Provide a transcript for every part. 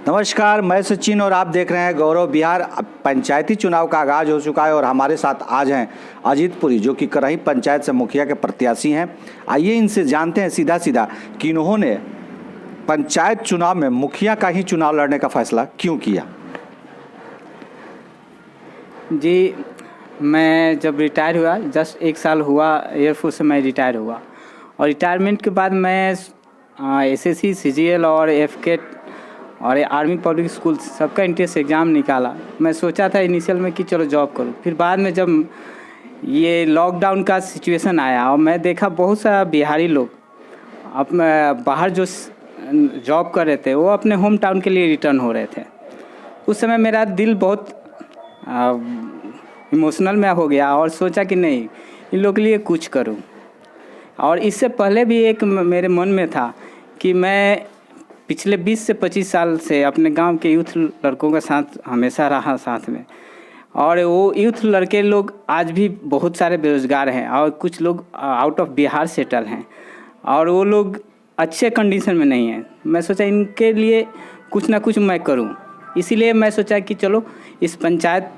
नमस्कार, मैं सचिन और आप देख रहे हैं गौरव बिहार। पंचायती चुनाव का आगाज़ हो चुका है और हमारे साथ आज हैं अजीतपुरी, जो कि करही पंचायत से मुखिया के प्रत्याशी हैं। आइए इनसे जानते हैं सीधा सीधा कि इन्होंने पंचायत चुनाव में मुखिया का ही चुनाव लड़ने का फैसला क्यों किया। जी, मैं जब रिटायर हुआ, जस्ट 1 साल हुआ एयरफोर्स से मैं रिटायर हुआ, और रिटायरमेंट के बाद मैं एसएससी, सीजीएल और एफकेट और आर्मी पब्लिक स्कूल सबका इंट्रेंस एग्ज़ाम निकाला। मैं सोचा था इनिशियल में कि चलो जॉब करूं, फिर बाद में जब ये लॉकडाउन का सिचुएशन आया और मैं देखा बहुत सारा बिहारी लोग अब बाहर जो जॉब कर रहे थे वो अपने होम टाउन के लिए रिटर्न हो रहे थे। उस समय मेरा दिल बहुत इमोशनल में हो गया और सोचा कि नहीं, इन लोगों के लिए कुछ करूं। और इससे पहले भी एक मेरे मन में था कि मैं पिछले 20 से 25 साल से अपने गांव के यूथ लड़कों के साथ हमेशा रहा साथ में, और वो यूथ लड़के लोग आज भी बहुत सारे बेरोज़गार हैं और कुछ लोग आउट ऑफ बिहार सेटल हैं और वो लोग अच्छे कंडीशन में नहीं हैं। मैं सोचा इनके लिए कुछ ना कुछ मैं करूं, इसीलिए मैं सोचा कि चलो इस पंचायत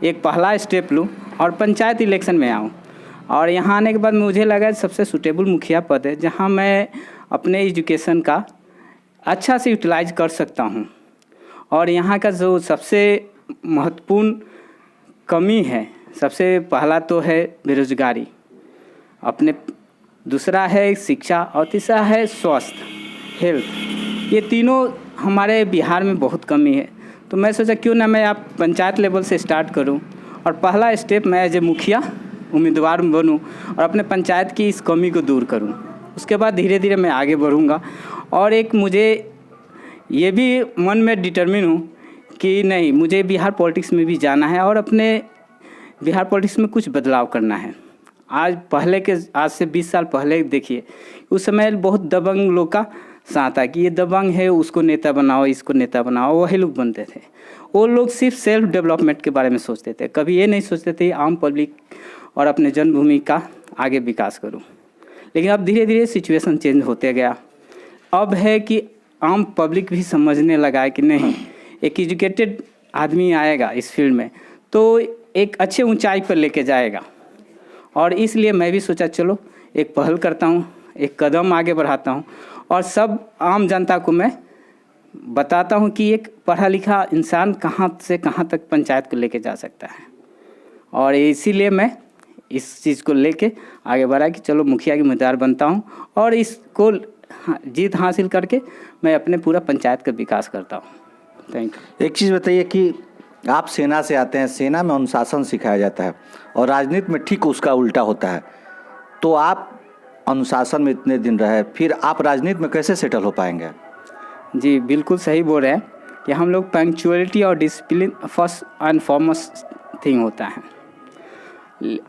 एक पहला स्टेप लूं और पंचायत इलेक्शन में आऊं। और यहाँ आने के बाद मुझे लगा सबसे सूटेबल मुखिया पद है जहाँ मैं अपने एजुकेशन का अच्छा से यूटिलाइज कर सकता हूँ। और यहाँ का जो सबसे महत्वपूर्ण कमी है, सबसे पहला तो है बेरोजगारी, अपने दूसरा है शिक्षा और तीसरा है स्वास्थ्य, हेल्थ। ये तीनों हमारे बिहार में बहुत कमी है। तो मैं सोचा क्यों ना मैं आप पंचायत लेवल से स्टार्ट करूं और पहला स्टेप मैं एज ए मुखिया उम्मीदवार बनूं और अपने पंचायत की इस कमी को दूर करूं। उसके बाद धीरे धीरे मैं आगे बढ़ूंगा। और एक मुझे ये भी मन में डिटर्मिन हूँ कि नहीं, मुझे बिहार पॉलिटिक्स में भी जाना है और अपने बिहार पॉलिटिक्स में कुछ बदलाव करना है। आज से 20 साल पहले देखिए, उस समय बहुत दबंग लोग का साथ था कि ये दबंग है, उसको नेता बनाओ, इसको नेता बनाओ, वही लोग बनते थे। वो लोग सिर्फ सेल्फ डेवलपमेंट के बारे में सोचते थे, कभी ये नहीं सोचते थे आम पब्लिक और अपने जन्मभूमि का आगे विकास करूँ। लेकिन अब धीरे धीरे सिचुएशन चेंज होते गया। अब है कि आम पब्लिक भी समझने लगा है कि नहीं, एक एजुकेटेड आदमी आएगा इस फील्ड में तो एक अच्छे ऊंचाई पर लेके जाएगा। और इसलिए मैं भी सोचा चलो एक पहल करता हूँ, एक कदम आगे बढ़ाता हूँ और सब आम जनता को मैं बताता हूँ कि एक पढ़ा लिखा इंसान कहाँ से कहाँ तक पंचायत को लेके जा सकता है। और इसीलिए मैं इस चीज़ को लेके आगे बढ़ा कि चलो मुखिया की उम्मीदवार बनता हूँ और इसको जीत हासिल करके मैं अपने पूरा पंचायत का विकास करता हूँ। Thank you. एक चीज़ बताइए कि आप सेना से आते हैं, सेना में अनुशासन सिखाया जाता है और राजनीति में ठीक उसका उल्टा होता है। तो आप अनुशासन में इतने दिन रहे, फिर आप राजनीति में कैसे सेटल हो पाएंगे? जी, बिल्कुल सही बोल रहे हैं कि हम लोग पंक्चुअलिटी और discipline first and foremost thing होता है,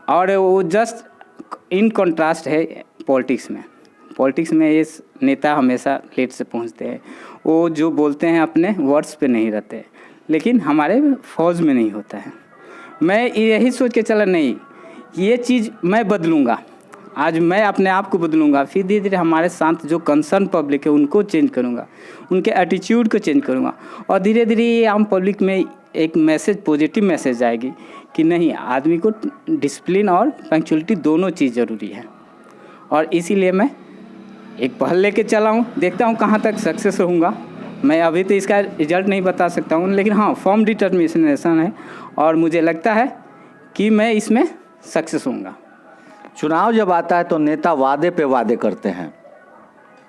और वो जस्ट इन कॉन्ट्रास्ट है पॉलिटिक्स में। पॉलिटिक्स में ये नेता हमेशा लेट से पहुंचते हैं, वो जो बोलते हैं अपने वर्ड्स पे नहीं रहते, लेकिन हमारे फौज में नहीं होता है। मैं यही सोच के चला नहीं, ये चीज़ मैं बदलूँगा, आज मैं अपने आप को बदलूँगा, फिर धीरे धीरे हमारे साथ जो कंसर्न पब्लिक है उनको चेंज करूँगा, उनके एटीट्यूड को चेंज करूँगा और धीरे धीरे ये आम पब्लिक में एक मैसेज, पॉजिटिव मैसेज आएगी कि नहीं, आदमी को डिसिप्लिन और पंक्चुअलिटी दोनों चीज़ ज़रूरी है। और इसीलिए मैं एक पहल लेके चला हूँ, देखता हूँ कहाँ तक सक्सेस रहूँगा। मैं अभी तो इसका रिजल्ट नहीं बता सकता हूँ, लेकिन हाँ, फर्म डिटर्मिनेशन है और मुझे लगता है कि मैं इसमें सक्सेस होऊंगा। चुनाव जब आता है तो नेता वादे पे वादे करते हैं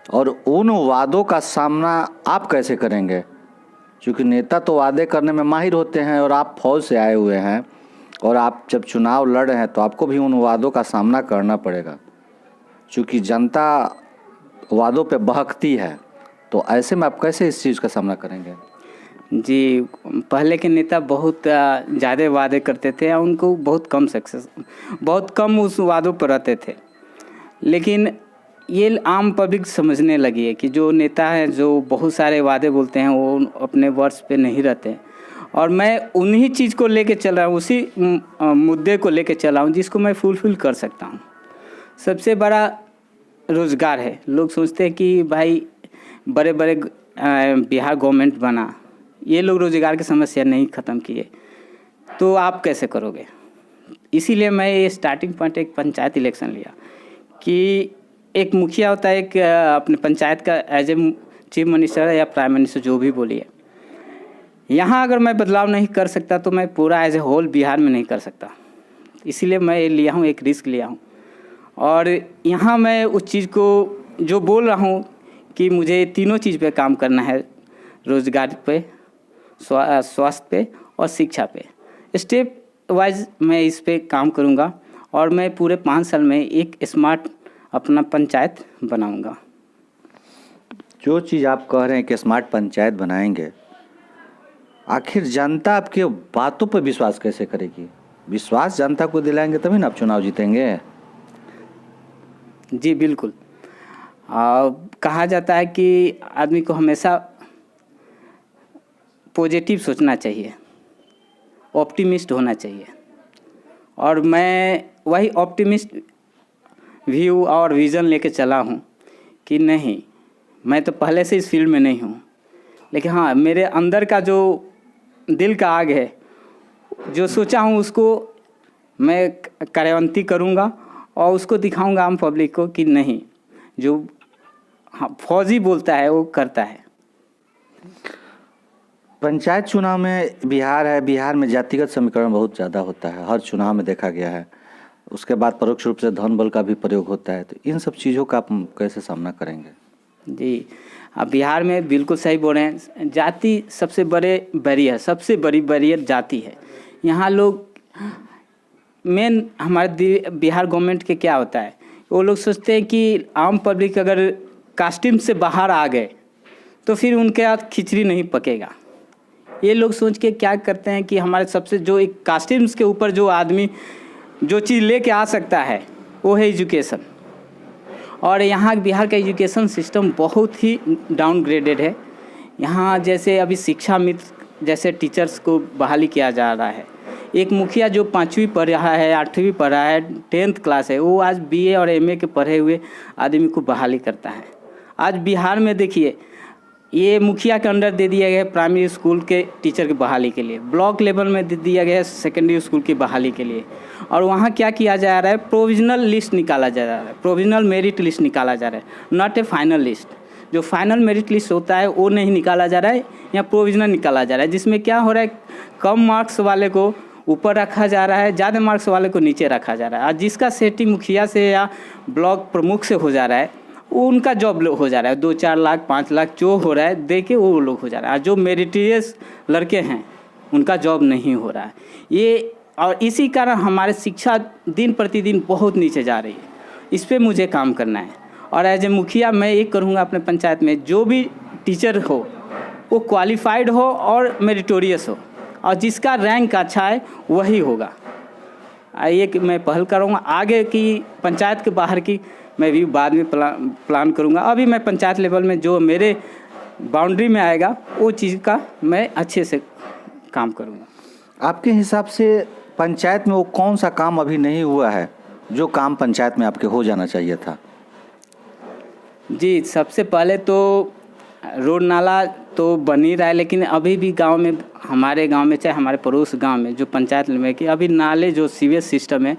और उन वादों का सामना आप कैसे करेंगे? क्योंकि नेता तो वादे करने में माहिर होते हैं और आप फौज से आए हुए हैं और आप जब चुनाव लड़ रहे हैं तो आपको भी उन वादों का सामना करना पड़ेगा, क्योंकि जनता वादों पे बहकती है। तो ऐसे में आप कैसे इस चीज़ का सामना करेंगे? जी, पहले के नेता बहुत ज़्यादा वादे करते थे और उनको बहुत कम उस वादों पर रहते थे। लेकिन ये आम पब्लिक समझने लगी है कि जो नेता है जो बहुत सारे वादे बोलते हैं वो अपने वर्ड्स पे नहीं रहते। और मैं उन्हीं चीज़ को लेके चल रहा हूँ, उसी मुद्दे को लेके चल रहा हूँ जिसको मैं फुलफिल कर सकता हूँ। सबसे बड़ा रोज़गार है। लोग सोचते हैं कि भाई बड़े बड़े बिहार गवर्नमेंट बना, ये लोग रोज़गार की समस्या नहीं ख़त्म किए तो आप कैसे करोगे। इसीलिए मैं ये स्टार्टिंग पॉइंट एक पंचायत इलेक्शन लिया कि एक मुखिया होता है, एक अपने पंचायत का एज ए चीफ मिनिस्टर या प्राइम मिनिस्टर जो भी बोलिए, यहाँ अगर मैं बदलाव नहीं कर सकता तो मैं पूरा एज ए होल बिहार में नहीं कर सकता। इसीलिए मैं ये लिया हूँ, एक रिस्क लिया हूँ और यहाँ मैं उस चीज़ को जो बोल रहा हूँ कि मुझे तीनों चीज़ पे काम करना है, रोज़गार पे, स्वास्थ्य पे और शिक्षा पे। स्टेप वाइज मैं इस पे काम करूँगा और मैं पूरे 5 साल में एक स्मार्ट अपना पंचायत बनाऊँगा। जो चीज़ आप कह रहे हैं कि स्मार्ट पंचायत बनाएंगे, आखिर जनता आपके बातों पर विश्वास कैसे करेगी? विश्वास जनता को दिलाएंगे तभी ना आप चुनाव जीतेंगे। जी बिल्कुल। कहा जाता है कि आदमी को हमेशा पॉजिटिव सोचना चाहिए, ऑप्टिमिस्ट होना चाहिए और मैं वही ऑप्टिमिस्ट व्यू और विज़न लेके चला हूँ कि नहीं, मैं तो पहले से इस फील्ड में नहीं हूँ, लेकिन हाँ मेरे अंदर का जो दिल का आग है, जो सोचा हूँ उसको मैं कार्यान्वित करूँगा और उसको दिखाऊँगा आम पब्लिक को कि नहीं, जो हाँ फौजी बोलता है वो करता है। पंचायत चुनाव में बिहार है, बिहार में जातिगत समीकरण बहुत ज़्यादा होता है, हर चुनाव में देखा गया है। उसके बाद परोक्ष रूप से धन बल का भी प्रयोग होता है, तो इन सब चीज़ों का आप कैसे सामना करेंगे? जी, अब बिहार में बिल्कुल सही बोल रहे हैं, जाति सबसे बड़े बैरियर, सबसे बड़ी बैरियर जाति है। यहाँ लोग मेन हमारे बिहार गवर्नमेंट के क्या होता है, वो लोग सोचते हैं कि आम पब्लिक अगर कास्टिम से बाहर आ गए तो फिर उनके हाथ खिचड़ी नहीं पकेगा। ये लोग सोच के क्या करते हैं कि हमारे सबसे जो एक कास्टिम्स के ऊपर जो आदमी जो चीज़ लेके आ सकता है वो है एजुकेशन। और यहाँ बिहार का एजुकेशन सिस्टम बहुत ही डाउनग्रेडेड है। यहाँ जैसे अभी शिक्षा मित्र जैसे टीचर्स को बहाली किया जा रहा है, एक मुखिया जो 5वीं पढ़ रहा है, 8वीं पढ़ रहा है, 10th क्लास है, वो आज BA और MA के पढ़े हुए आदमी को बहाली करता है। आज बिहार में देखिए, ये मुखिया के अंडर दे दिया गया है प्राइमरी स्कूल के टीचर की बहाली के लिए, ब्लॉक लेवल में दे दिया गया है सेकेंडरी स्कूल की बहाली के लिए। और वहाँ क्या किया जा रहा है, प्रोविजनल लिस्ट निकाला जा रहा है, प्रोविजनल मेरिट लिस्ट निकाला जा रहा है, नॉट ए फाइनल लिस्ट। जो फाइनल मेरिट लिस्ट होता है वो नहीं निकाला जा रहा है, या प्रोविजनल निकाला जा रहा है, जिसमें क्या हो रहा है, कम मार्क्स वाले को ऊपर रखा जा रहा है, ज़्यादा मार्क्स वाले को नीचे रखा जा रहा है। और जिसका सेटिंग मुखिया से या ब्लॉक प्रमुख से हो जा रहा है, वो उनका जॉब हो जा रहा है, 2-4 लाख 5 लाख जो हो रहा है दे के वो लोग हो जा रहा है। जो मेरिटियस लड़के हैं उनका जॉब नहीं हो रहा है। ये और इसी कारण हमारे शिक्षा दिन प्रतिदिन बहुत नीचे जा रही है। इस पे मुझे काम करना है और एज ए मुखिया मैं ये करूँगा अपने पंचायत में जो भी टीचर हो वो क्वालिफाइड हो और मेरिटोरियस हो, और जिसका रैंक अच्छा है वही होगा। ये कि मैं पहल करूँगा। आगे की पंचायत के बाहर की मैं भी बाद में प्लान करूँगा। अभी मैं पंचायत लेवल में जो मेरे बाउंड्री में आएगा वो चीज़ का मैं अच्छे से काम करूँगा। आपके हिसाब से पंचायत में वो कौन सा काम अभी नहीं हुआ है जो काम पंचायत में आपके हो जाना चाहिए था? जी, सबसे पहले तो रोड नाला तो बन ही रहा है, लेकिन अभी भी गांव में, हमारे गांव में चाहे हमारे पड़ोस गांव में जो पंचायत में कि अभी नाले जो सीवेज सिस्टम है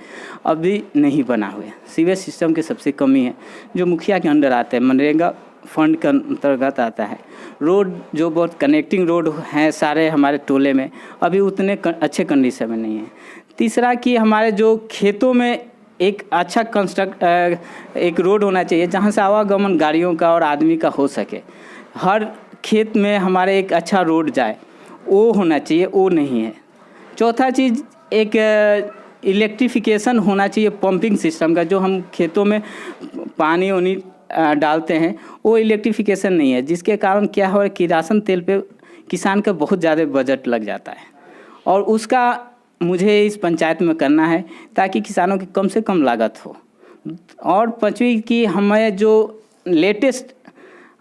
अभी नहीं बना हुए। सीवेज सिस्टम की सबसे कमी है, जो मुखिया के अंडर आता है, मनरेगा फंड के अंतर्गत आता है। रोड जो बहुत कनेक्टिंग रोड हैं सारे हमारे टोले में अभी उतने अच्छे कंडीशन में नहीं है। तीसरा कि हमारे जो खेतों में एक अच्छा एक रोड होना चाहिए जहाँ से आवागमन गाड़ियों का और आदमी का हो सके। हर खेत में हमारे एक अच्छा रोड जाए वो होना चाहिए, वो नहीं है। चौथा चीज़ एक इलेक्ट्रिफिकेशन होना चाहिए पंपिंग सिस्टम का, जो हम खेतों में पानी वानी डालते हैं वो इलेक्ट्रिफिकेशन नहीं है, जिसके कारण क्या हो रहा है कि किरासन तेल पे किसान का बहुत ज़्यादा बजट लग जाता है और उसका मुझे इस पंचायत में करना है ताकि किसानों की कम से कम लागत हो। और पांचवी की हमें जो लेटेस्ट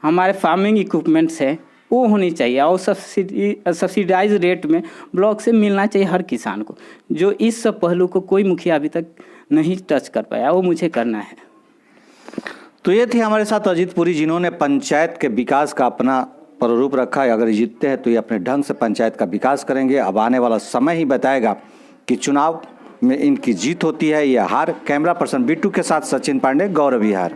हमारे फार्मिंग इक्विपमेंट्स हैं वो होनी चाहिए और सब्सिडाइज रेट में ब्लॉक से मिलना चाहिए हर किसान को। जो इस सब पहलू को कोई मुखिया अभी तक नहीं टच कर पाया, वो मुझे करना है। तो ये थे हमारे साथ अजीत पुरी, जिन्होंने पंचायत के विकास का अपना प्रारूप रखा है। अगर जीतते हैं तो ये अपने ढंग से पंचायत का विकास करेंगे। अब आने वाला समय ही बताएगा कि चुनाव में इनकी जीत होती है या हार। कैमरा पर्सन बिट्टू के साथ सचिन पांडे, गौरव विहार।